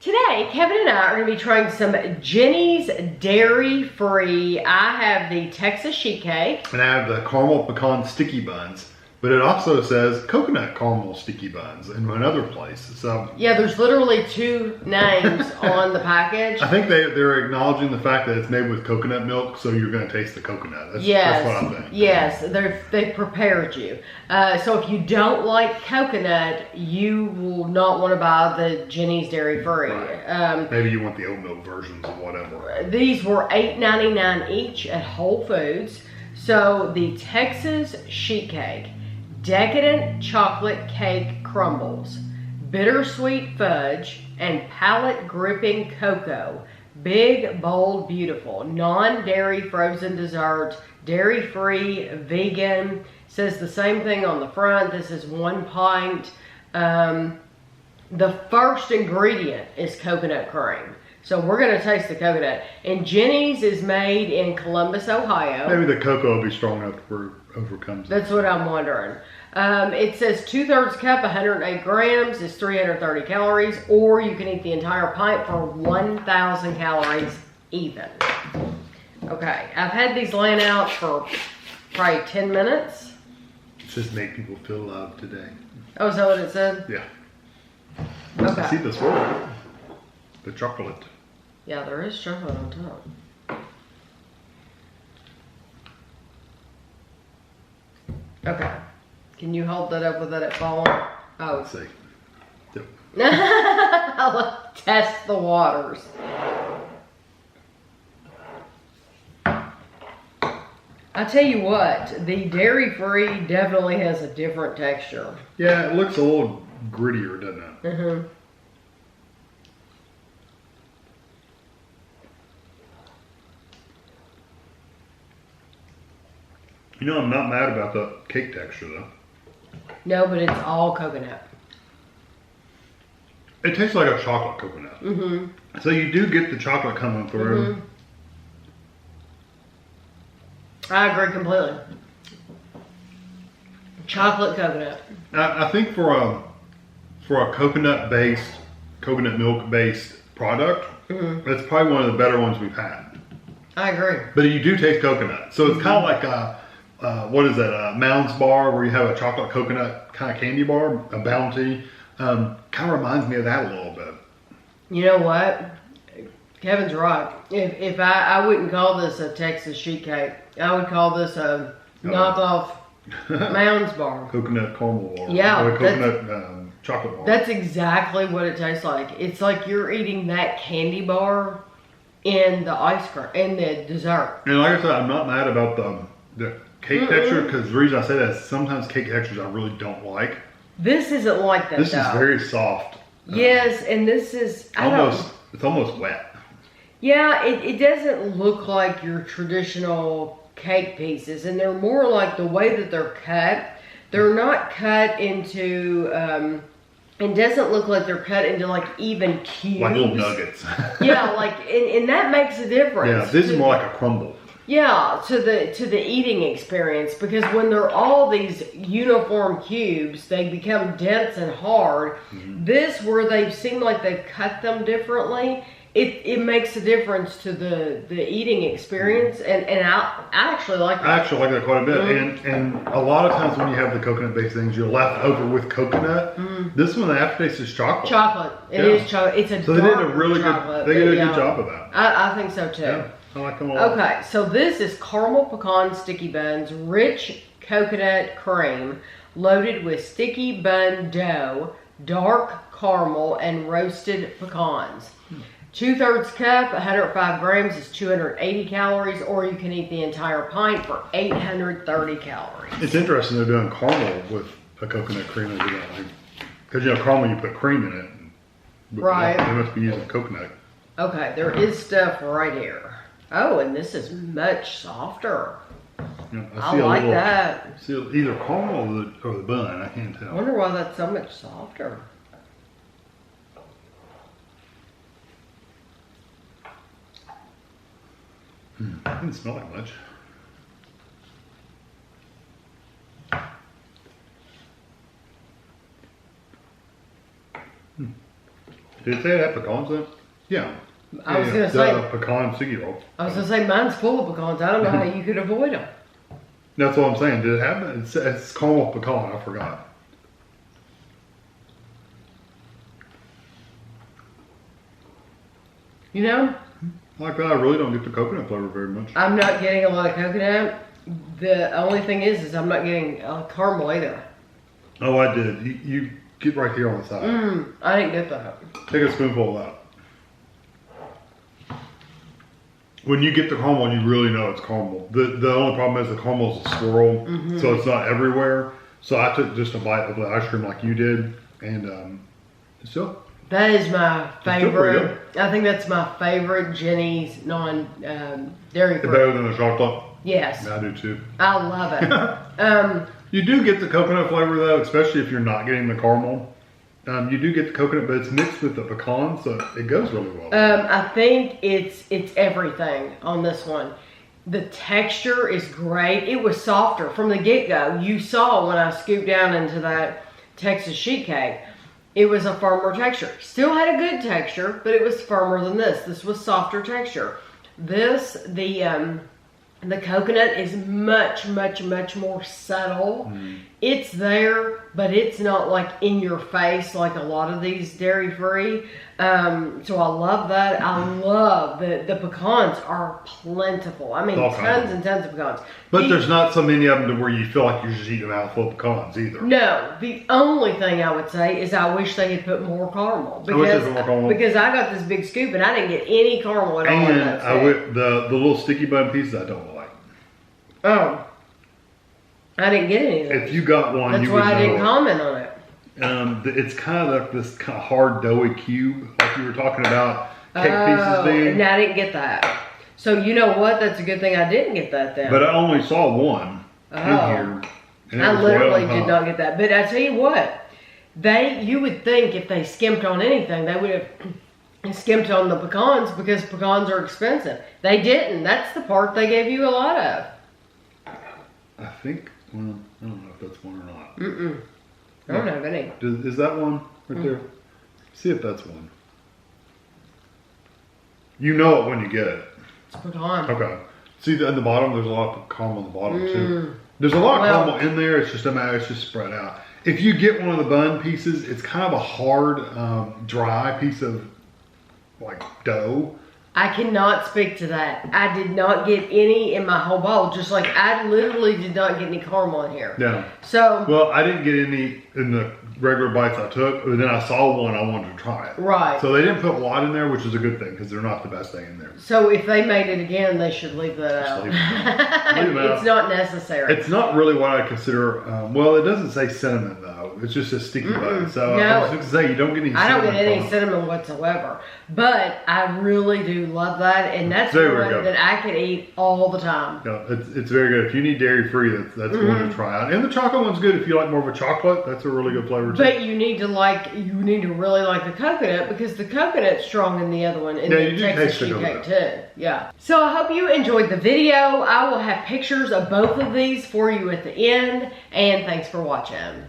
Today, Kevin and I are going to be trying some Jeni's dairy-free. I have the Texas sheet cake. And I have the caramel pecan sticky buns. But it also says coconut caramel sticky buns in another place. So yeah, there's literally two names on the package. I think they're acknowledging the fact that it's made with coconut milk, so you're going to taste the coconut. That's what I think. Yes, they've prepared you. So if you don't like coconut, you will not want to buy the Jeni's dairy free. Right. Maybe you want the oat milk versions or whatever. These were $8.99 each at Whole Foods. So the Texas sheet cake. Decadent chocolate cake crumbles, bittersweet fudge, and palate gripping cocoa. Big, bold, beautiful. Non-dairy frozen dessert, dairy-free, vegan. Says the same thing on the front. This is 1 pint. The first ingredient is coconut cream. So we're going to taste the coconut. And Jeni's is made in Columbus, Ohio. Maybe the cocoa will be strong enough to overcome that. That's what I'm wondering. It says 2/3 cup, 108 grams is 330 calories, or you can eat the entire pint for 1,000 calories even. Okay, I've had these laying out for probably 10 minutes. It just made people feel loved today. Oh, is that what it said? Yeah. Okay. See this word? The chocolate. Yeah, there is chocolate on top. Okay. Can you hold that up without it falling? Oh. Let's see. Yep. I'll test the waters. I tell you what, the dairy-free definitely has a different texture. Yeah, it looks a little grittier, doesn't it? Mm-hmm. You know, I'm not mad about the cake texture, though. No, but it's all coconut. It tastes like a chocolate coconut. Mm-hmm. So you do get the chocolate coming through. Mm-hmm. I agree completely. Chocolate coconut. I think for a coconut milk-based product, that's probably one of the better ones we've had. I agree. But you do taste coconut. So it's kind of like what is that, a Mounds bar where you have a chocolate coconut kind of candy bar, a Bounty. Kind of reminds me of that a little bit. You know what? Kevin's right. If I wouldn't call this a Texas sheet cake, I would call this a knockoff Mounds bar. Coconut caramel bar. Yeah. Or a coconut chocolate bar. That's exactly what it tastes like. It's like you're eating that candy bar in the ice cream, in the dessert. And like I said, I'm not mad about the cake texture, because the reason I say that is sometimes cake textures I really don't like. This isn't like that, This though. is very soft. Yes, and this is It's almost wet. Yeah, it doesn't look like your traditional cake pieces, and they're more like the way that they're cut. They're not cut into. It doesn't look like they're cut into like even cubes. Like little nuggets. Yeah, like and that makes a difference. Yeah, this is more like a crumble. Yeah, to the eating experience, because when they're all these uniform cubes, they become dense and hard. Mm-hmm. This, where they seem like they've cut them differently, it makes a difference to the eating experience, and I actually like that. I actually like that quite a bit, and a lot of times when you have the coconut-based things, you're left over with coconut. This one, the aftertaste is chocolate. Chocolate. It is chocolate. It's a so they did a really chocolate, good. They did a good job of that. I think so too. Yeah, I like them a lot. Okay, so this is caramel pecan sticky buns, rich coconut cream, loaded with sticky bun dough, dark caramel, and roasted pecans. 2/3 cup, 105 grams is 280 calories, or you can eat the entire pint for 830 calories. It's interesting they're doing caramel with a coconut cream as well. Because, you know, caramel, you put cream in it. Right. They must be using coconut. Okay, there is stuff right here. Oh, and this is much softer. Yeah, I like that. See either caramel or the bun, I can't tell. I wonder why that's so much softer. It didn't smell like much. Did it say it had pecans in it? Yeah. I was gonna say the pecan sticky roll. I was gonna say mine's full of pecans. I don't know how you could avoid them. That's what I'm saying. Did it have it? It's caramel pecan. I forgot. You know, Like that, I really don't get the coconut flavor very much. I'm not getting a lot of coconut. The only thing is I'm not getting caramel either. Oh, I did. You get right here on the side. I didn't get that. Take a spoonful of that. When you get the caramel, you really know it's caramel. The only problem is the caramel is a swirl, so it's not everywhere. So I took just a bite of the ice cream like you did, and it's still. That is my favorite. Still pretty I think that's my favorite Jeni's non-dairy free. Better than the chocolate? Yes. I do too. I love it. You do get the coconut flavor though, especially if you're not getting the caramel. You do get the coconut, but it's mixed with the pecan, so it goes really well. I think it's everything on this one. The texture is great. It was softer from the get-go. You saw when I scooped down into that Texas sheet cake, it was a firmer texture. Still had a good texture, but it was firmer than this. This was softer texture. This, the coconut is much, much, much more subtle. It's there, but it's not like in your face like a lot of these dairy-free. So I love that. I love the pecans are plentiful. I mean, tons and tons of pecans. But there's not so many of them to where you feel like you're just eating a mouthful of pecans either. No, the only thing I would say is I wish they had put more caramel. Because I got this big scoop and I didn't get any caramel at all. And the little sticky bun pieces I don't like. Oh, I didn't get any of those. If you got one, that's you why would I didn't comment on it. It's kind of like this kind of hard doughy cube, like you were talking about cake pieces being. No, I didn't get that. So you know what? That's a good thing I didn't get that then. But I only saw one in here. And I literally did not get that. But I tell you what, you would think if they skimped on anything, they would have skimped on the pecans because pecans are expensive. They didn't. That's the part they gave you a lot of. I think, well, I don't know if that's one or not. I don't have any. Is that one right there? See if that's one. You know it when you get it. It's pecan. Okay. See, at the bottom, there's a lot of caramel on the bottom too. There's a lot of caramel in there. It's just a matter. It's just spread out. If you get one of the bun pieces, it's kind of a hard, dry piece of like dough. I cannot speak to that. I did not get any in my whole bowl. Just like I literally did not get any caramel in here. Yeah. So. Well, I didn't get any in the regular bites I took, but then I saw one I wanted to try it. Right. So they didn't put a lot in there, which is a good thing because they're not the best thing in there. So if they made it again, they should leave that out. Leave it out. It's not necessary. It's not really what I consider. Well, it doesn't say cinnamon though. It's just a sticky bun. So I was going to say you don't get any. I don't get any cinnamon whatsoever. But I really do love that, and that's one that I could eat all the time. Yeah, it's very good. If you need dairy free, that's one to try out. And the chocolate one's good if you like more of a chocolate. That's a really good flavor too. But you need to really like the coconut because the coconut's strong in the other one. And you do Texas taste the sheet cake too. Yeah. So I hope you enjoyed the video. I will have pictures of both of these for you at the end. And thanks for watching.